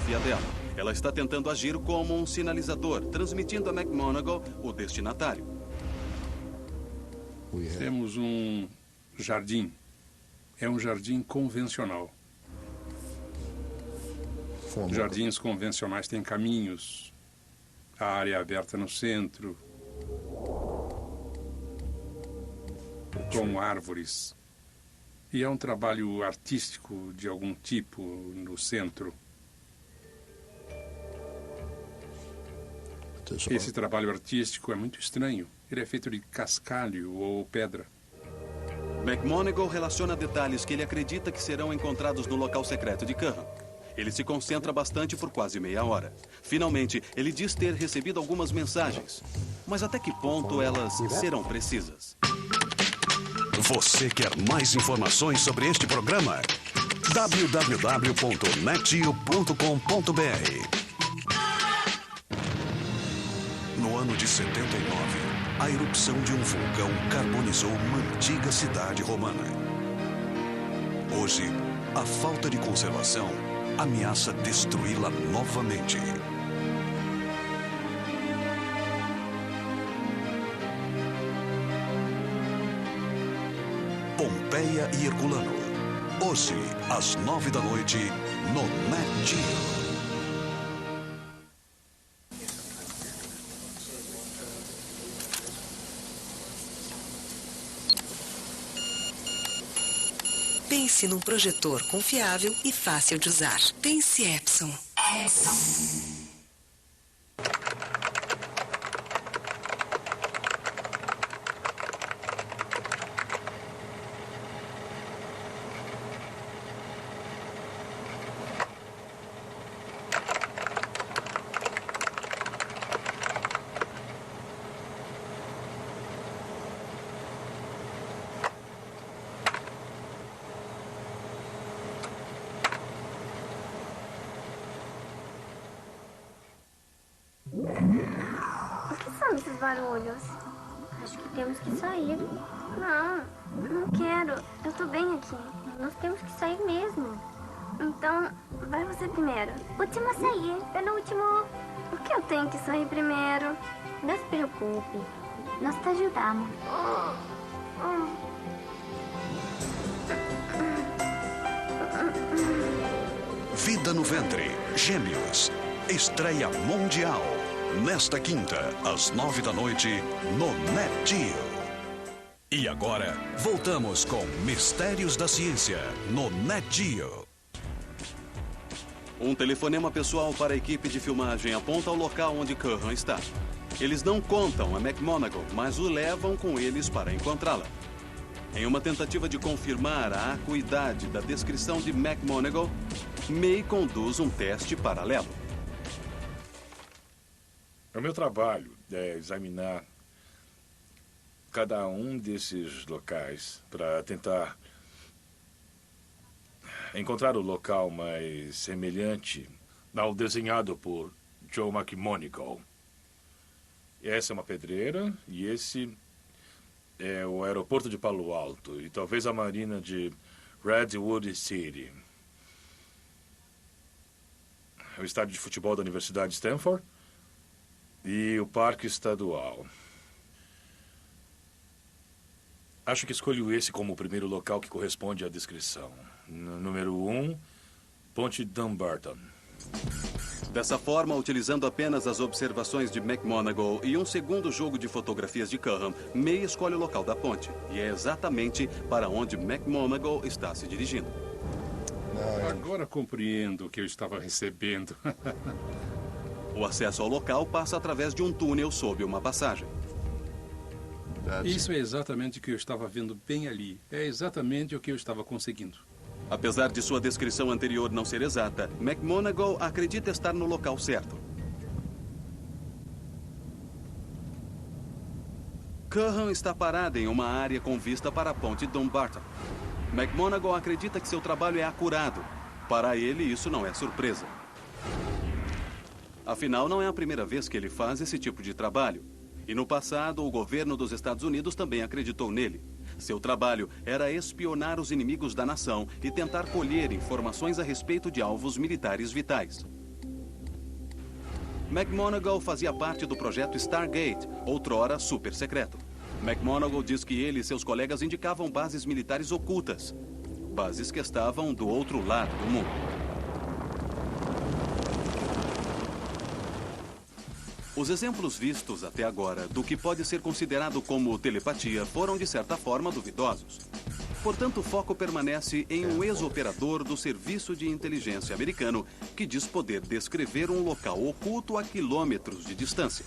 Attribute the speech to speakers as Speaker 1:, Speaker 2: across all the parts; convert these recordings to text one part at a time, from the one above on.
Speaker 1: fotografia dela. Ela está tentando agir como um sinalizador, transmitindo a McMonagall o destinatário.
Speaker 2: Temos um jardim. É um jardim convencional. Jardins convencionais têm caminhos, a área aberta no centro, com árvores. E é um trabalho artístico de algum tipo no centro. Esse trabalho artístico é muito estranho. Ele é feito de cascalho ou pedra.
Speaker 1: McMonagall relaciona detalhes que ele acredita que serão encontrados no local secreto de Curran. Ele se concentra bastante por quase meia hora. Finalmente, ele diz ter recebido algumas mensagens. Mas até que ponto elas serão precisas?
Speaker 3: Você quer mais informações sobre este programa? www.netgeo.com.br. No ano de 79, a erupção de um vulcão carbonizou uma antiga cidade romana. Hoje, a falta de conservação ameaça destruí-la novamente. Pompeia e Herculano. Hoje, às 9 da noite, no Nat Geo.
Speaker 4: Pense num projetor confiável e fácil de usar. Pense Epson.
Speaker 5: O que são esses barulhos? Acho que temos que sair. Não quero. Eu tô bem aqui. Nós temos que sair mesmo. Então, vai você primeiro. Último a sair. Penúltimo. Por que eu tenho que sair primeiro? Não se preocupe. Nós te ajudamos.
Speaker 3: Vida no Ventre, Gêmeos. Estreia mundial. Nesta quinta, às 9 da noite, no Nat Geo. E agora, voltamos com Mistérios da Ciência, no Nat Geo.
Speaker 1: Um telefonema pessoal para a equipe de filmagem aponta ao local onde Curran está. Eles não contam a McMonagall, mas o levam com eles para encontrá-la. Em uma tentativa de confirmar a acuidade da descrição de McMonagall, May conduz um teste paralelo.
Speaker 6: O meu trabalho é examinar cada um desses locais para tentar encontrar o local mais semelhante ao desenhado por Joe McMonagall. Essa é uma pedreira e esse é o aeroporto de Palo Alto e talvez a marina de Redwood City. O estádio de futebol da Universidade de Stanford e o Parque Estadual. Acho que escolho esse como o primeiro local que corresponde à descrição. Número 1, Ponte Dumbarton.
Speaker 1: Dessa forma, utilizando apenas as observações de McMonagall e um segundo jogo de fotografias de Curran, May escolhe o local da ponte. E é exatamente para onde McMonagall está se dirigindo.
Speaker 2: Agora compreendo o que eu estava recebendo.
Speaker 1: O acesso ao local passa através de um túnel sob uma passagem.
Speaker 2: Isso é exatamente o que eu estava vendo bem ali. É exatamente o que eu estava conseguindo.
Speaker 1: Apesar de sua descrição anterior não ser exata, McMonagall acredita estar no local certo. Curran está parada em uma área com vista para a ponte Dumbarton. McMonagall acredita que seu trabalho é acurado. Para ele, isso não é surpresa. Afinal, não é a primeira vez que ele faz esse tipo de trabalho. E no passado, o governo dos Estados Unidos também acreditou nele. Seu trabalho era espionar os inimigos da nação e tentar colher informações a respeito de alvos militares vitais. McMonagle fazia parte do projeto Stargate, outrora super secreto. McMonagle diz que ele e seus colegas indicavam bases militares ocultas. Bases que estavam do outro lado do mundo. Os exemplos vistos até agora do que pode ser considerado como telepatia foram, de certa forma, duvidosos. Portanto, o foco permanece em um ex-operador do Serviço de Inteligência americano que diz poder descrever um local oculto a quilômetros de distância.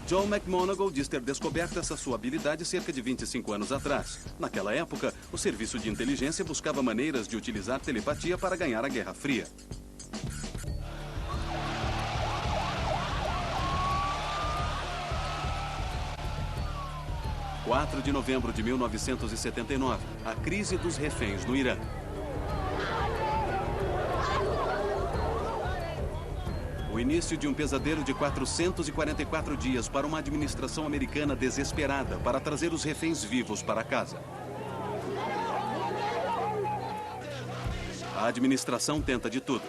Speaker 1: Joe McMonagle diz ter descoberto essa sua habilidade cerca de 25 anos atrás. Naquela época, o Serviço de Inteligência buscava maneiras de utilizar telepatia para ganhar a Guerra Fria. Em 4 de novembro de 1979, a crise dos reféns no Irã. O início de um pesadelo de 444 dias para uma administração americana desesperada para trazer os reféns vivos para casa. A administração tenta de tudo.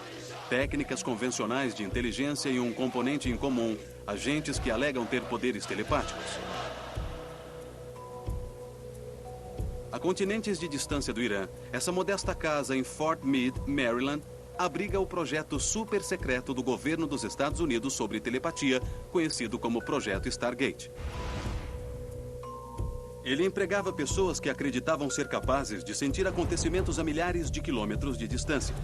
Speaker 1: Técnicas convencionais de inteligência e um componente em comum, agentes que alegam ter poderes telepáticos. A continentes de distância do Irã, essa modesta casa em Fort Meade, Maryland, abriga o projeto super secreto do governo dos Estados Unidos sobre telepatia, conhecido como Projeto Stargate. Ele empregava pessoas que acreditavam ser capazes de sentir acontecimentos a milhares de quilômetros de distância.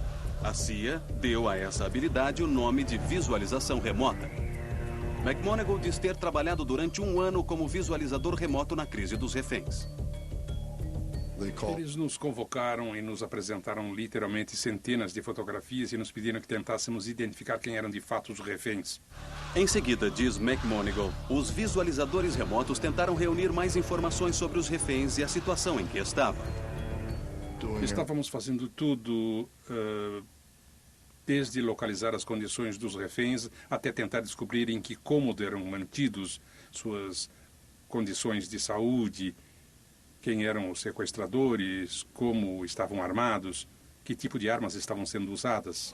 Speaker 1: A CIA deu a essa habilidade o nome de visualização remota. McMonagle diz ter trabalhado durante 1 ano como visualizador remoto na crise dos reféns.
Speaker 2: Eles nos convocaram e nos apresentaram literalmente centenas de fotografias e nos pediram que tentássemos identificar quem eram de fato os reféns.
Speaker 1: Em seguida, diz McMonagle, os visualizadores remotos tentaram reunir mais informações sobre os reféns e a situação em que estavam.
Speaker 2: Estávamos fazendo tudo, desde localizar as condições dos reféns até tentar descobrir em que cômodo eram mantidos, suas condições de saúde, quem eram os sequestradores, como estavam armados, que tipo de armas estavam sendo usadas.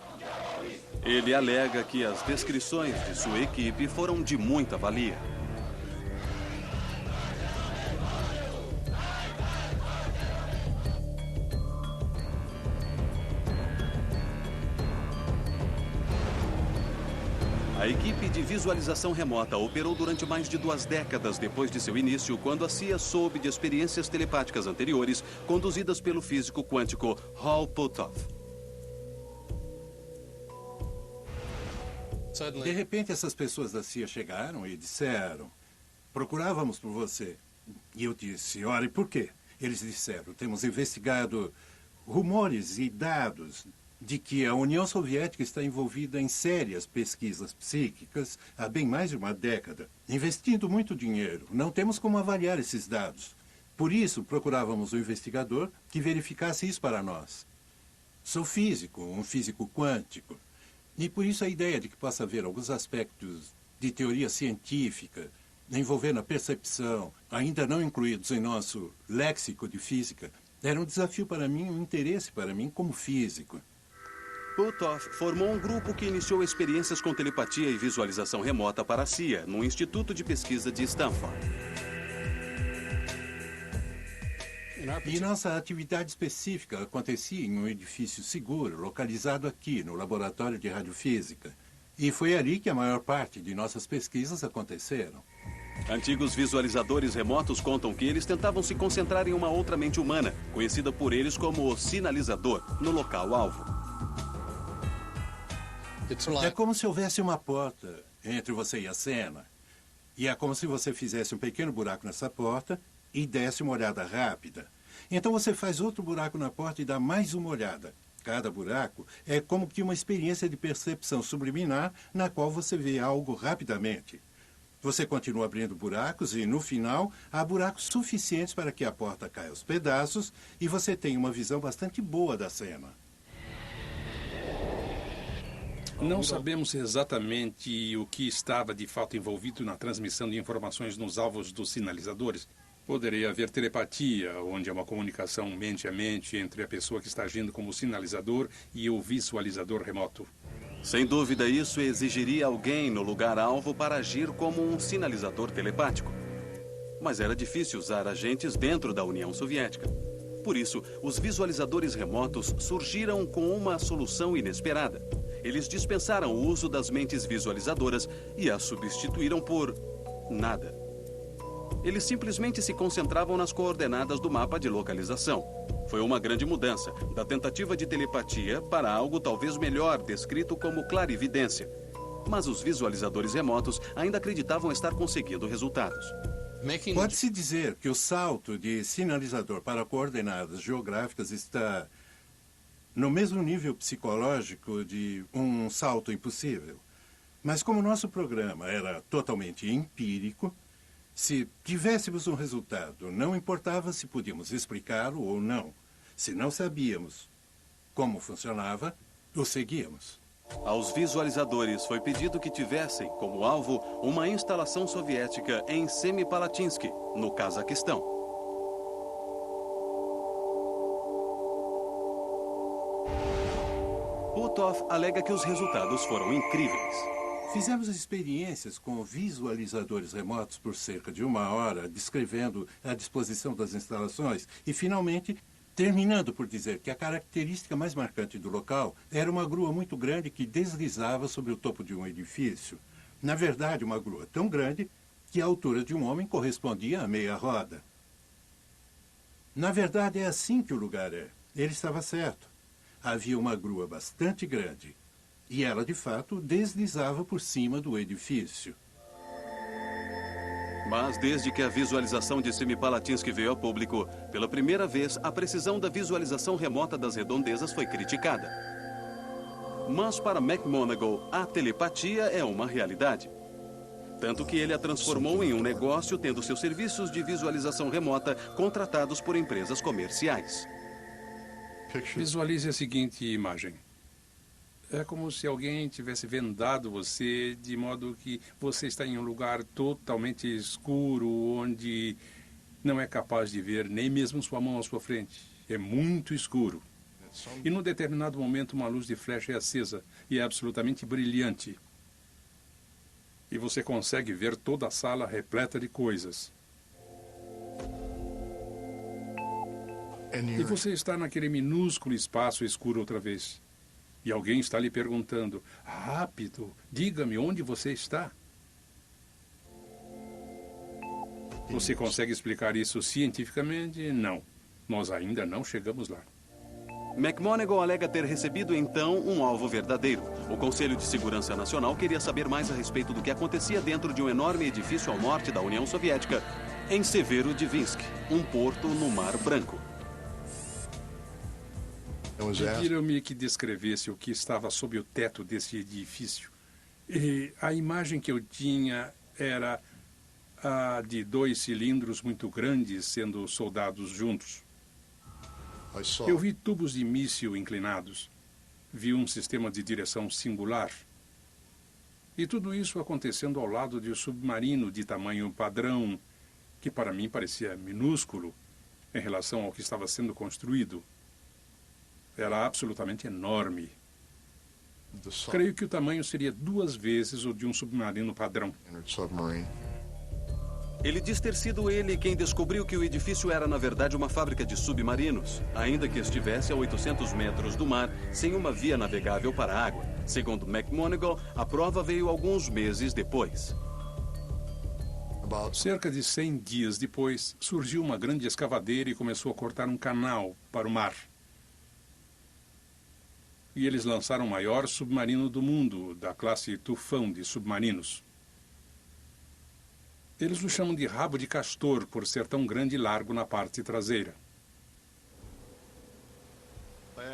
Speaker 1: Ele alega que as descrições de sua equipe foram de muita valia. A equipe de visualização remota operou durante mais de 2 décadas depois de seu início, quando a CIA soube de experiências telepáticas anteriores conduzidas pelo físico quântico Hal Puthoff.
Speaker 7: De repente, essas pessoas da CIA chegaram e disseram: procurávamos por você. E eu disse: ora, e por quê? Eles disseram: temos investigado rumores e dados de que a União Soviética está envolvida em sérias pesquisas psíquicas há bem mais de 1 década, investindo muito dinheiro. Não temos como avaliar esses dados. Por isso, procurávamos um investigador que verificasse isso para nós. Sou físico, um físico quântico. E por isso a ideia de que possa haver alguns aspectos de teoria científica envolvendo a percepção, ainda não incluídos em nosso léxico de física, era um desafio para mim, um interesse para mim como físico.
Speaker 1: Puthoff formou um grupo que iniciou experiências com telepatia e visualização remota para a CIA, no Instituto de Pesquisa de Stanford.
Speaker 7: E nossa atividade específica acontecia em um edifício seguro, localizado aqui, no Laboratório de Radiofísica. E foi ali que a maior parte de nossas pesquisas aconteceram.
Speaker 1: Antigos visualizadores remotos contam que eles tentavam se concentrar em uma outra mente humana, conhecida por eles como o sinalizador, no local-alvo.
Speaker 7: É como se houvesse uma porta entre você e a cena. E é como se você fizesse um pequeno buraco nessa porta e desse uma olhada rápida. Então você faz outro buraco na porta e dá mais uma olhada. Cada buraco é como que uma experiência de percepção subliminar na qual você vê algo rapidamente. Você continua abrindo buracos e, no final, há buracos suficientes para que a porta caia aos pedaços e você tenha uma visão bastante boa da cena.
Speaker 2: Não sabemos exatamente o que estava de fato envolvido na transmissão de informações nos alvos dos sinalizadores. Poderia haver telepatia, onde há uma comunicação mente a mente entre a pessoa que está agindo como sinalizador e o visualizador remoto.
Speaker 1: Sem dúvida, isso exigiria alguém no lugar-alvo para agir como um sinalizador telepático. Mas era difícil usar agentes dentro da União Soviética. Por isso, os visualizadores remotos surgiram com uma solução inesperada. Eles dispensaram o uso das mentes visualizadoras e as substituíram por nada. Eles simplesmente se concentravam nas coordenadas do mapa de localização. Foi uma grande mudança, da tentativa de telepatia para algo talvez melhor, descrito como clarividência. Mas os visualizadores remotos ainda acreditavam estar conseguindo resultados.
Speaker 7: Pode-se dizer que o salto de sinalizador para coordenadas geográficas está no mesmo nível psicológico de um salto impossível. Mas como nosso programa era totalmente empírico, se tivéssemos um resultado, não importava se podíamos explicá-lo ou não. Se não sabíamos como funcionava, o seguíamos.
Speaker 1: Aos visualizadores foi pedido que tivessem como alvo uma instalação soviética em Semipalatinsk, no Cazaquistão. Putov alega que os resultados foram incríveis.
Speaker 7: Fizemos experiências com visualizadores remotos por cerca de 1 hora, descrevendo a disposição das instalações e, finalmente, terminando por dizer que a característica mais marcante do local era uma grua muito grande que deslizava sobre o topo de um edifício. Na verdade, uma grua tão grande que a altura de um homem correspondia a meia roda. Na verdade, é assim que o lugar é. Ele estava certo. Havia uma grua bastante grande. E ela, de fato, deslizava por cima do edifício.
Speaker 1: Mas desde que a visualização de Semipalatinsk veio a público, pela primeira vez, a precisão da visualização remota das redondezas foi criticada. Mas para McMonagle, a telepatia é uma realidade. Tanto que ele a transformou em um negócio, tendo seus serviços de visualização remota contratados por empresas comerciais.
Speaker 2: Visualize a seguinte imagem. É como se alguém tivesse vendado você de modo que você está em um lugar totalmente escuro, onde não é capaz de ver nem mesmo sua mão à sua frente. É muito escuro. E num determinado momento uma luz de flecha é acesa e é absolutamente brilhante. E você consegue ver toda a sala repleta de coisas. E você está naquele minúsculo espaço escuro outra vez. E alguém está lhe perguntando, rápido, diga-me onde você está. Você consegue explicar isso cientificamente? Não. Nós ainda não chegamos lá.
Speaker 1: McMonagle alega ter recebido, então, um alvo verdadeiro. O Conselho de Segurança Nacional queria saber mais a respeito do que acontecia dentro de um enorme edifício ao norte da União Soviética, em Severodvinsk, um porto no Mar Branco.
Speaker 2: Pediram-me que descrevesse o que estava sob o teto desse edifício. E a imagem que eu tinha era a de 2 cilindros muito grandes sendo soldados juntos. Eu vi tubos de míssil inclinados. Vi um sistema de direção singular. E tudo isso acontecendo ao lado de um submarino de tamanho padrão, que para mim parecia minúsculo em relação ao que estava sendo construído. Era absolutamente enorme. Creio que o tamanho seria 2 vezes o de um submarino padrão.
Speaker 1: Ele diz ter sido ele quem descobriu que o edifício era, na verdade, uma fábrica de submarinos, ainda que estivesse a 800 metros do mar, sem uma via navegável para a água. Segundo McMonagle, a prova veio alguns meses depois.
Speaker 2: Cerca de 100 dias depois, surgiu uma grande escavadeira e começou a cortar um canal para o mar. E eles lançaram o maior submarino do mundo, da classe Tufão de submarinos. Eles o chamam de rabo de castor por ser tão grande e largo na parte traseira.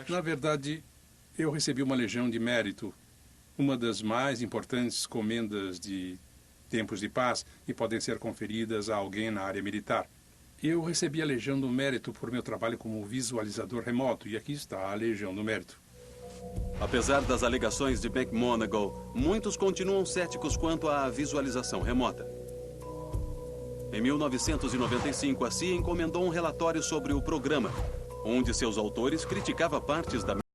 Speaker 2: Na verdade, eu recebi uma Legião de Mérito, uma das mais importantes comendas de tempos de paz e podem ser conferidas a alguém na área militar. Eu recebi a Legião do Mérito por meu trabalho como visualizador remoto, e aqui está a Legião do Mérito.
Speaker 1: Apesar das alegações de McMonagle, muitos continuam céticos quanto à visualização remota. Em 1995, a CIA encomendou um relatório sobre o programa. Um de seus autores criticava partes da